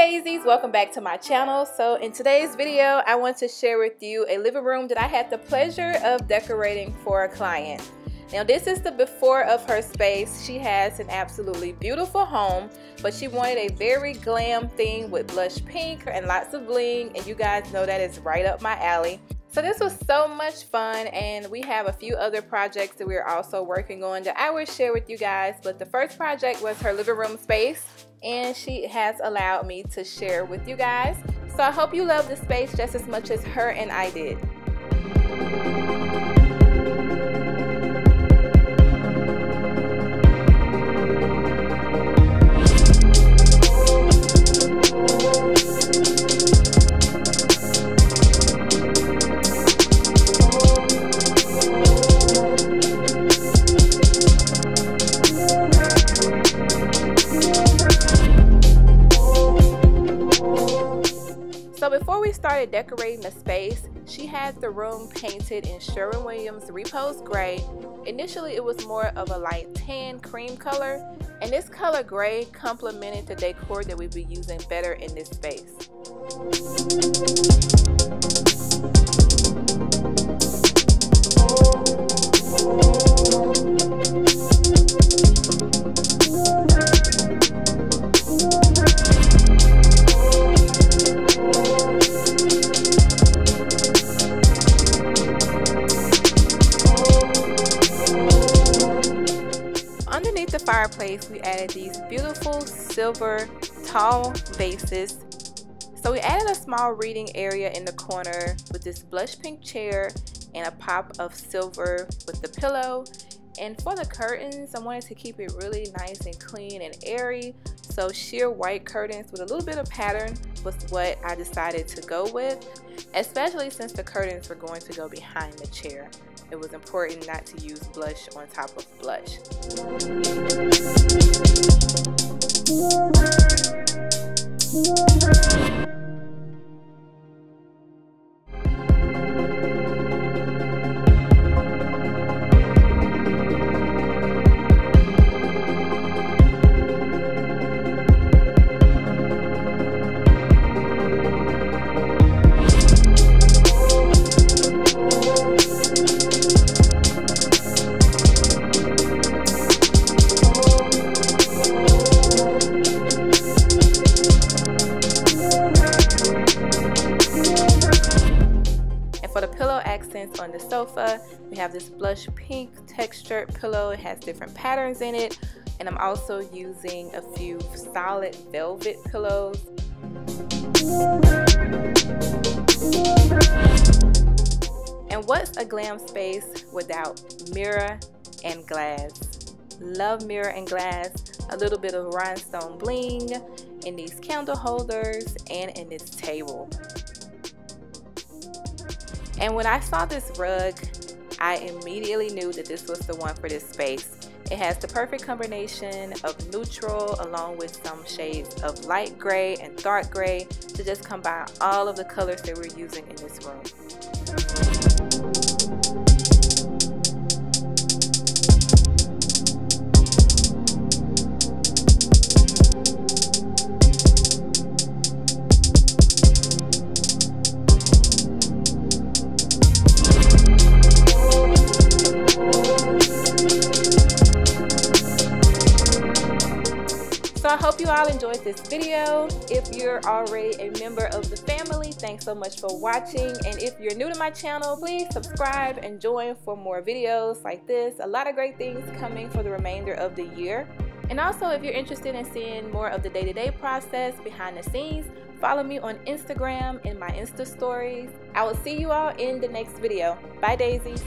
Daisies, welcome back to my channel. So in today's video, I want to share with you a living room that I had the pleasure of decorating for a client. Now this is the before of her space. She has an absolutely beautiful home, but she wanted a very glam theme with blush pink and lots of bling, and you guys know that is right up my alley. So this was so much fun, and we have a few other projects that we're also working on that I will share with you guys. But the first project was her living room space, and she has allowed me to share with you guys. So I hope you love the space just as much as her and I did. So before we started decorating the space, she had the room painted in Sherwin-Williams Repose Gray. Initially it was more of a light tan cream color, and this color gray complemented the decor that we'd be using better in this space. Underneath the fireplace, we added these beautiful silver tall vases. So we added a small reading area in the corner with this blush pink chair and a pop of silver with the pillow. And for the curtains, I wanted to keep it really nice and clean and airy. So sheer white curtains with a little bit of pattern was what I decided to go with, especially since the curtains were going to go behind the chair. It was important not to use blush on top of blush. For the pillow accents on the sofa, we have this blush pink textured pillow. It has different patterns in it, and I'm also using a few solid velvet pillows. And what's a glam space without mirror and glass? Love mirror and glass. A little bit of rhinestone bling in these candle holders and in this table. And when I saw this rug, I immediately knew that this was the one for this space. It has the perfect combination of neutral along with some shades of light gray and dark gray to just combine all of the colors that we're using in this room. So I hope you all enjoyed this video. If you're already a member of the family, thanks so much for watching. And if you're new to my channel, please subscribe and join for more videos like this. A lot of great things coming for the remainder of the year. And also, if you're interested in seeing more of the day-to-day process behind the scenes, follow me on Instagram in my Insta stories. I will see you all in the next video. Bye, Daisies.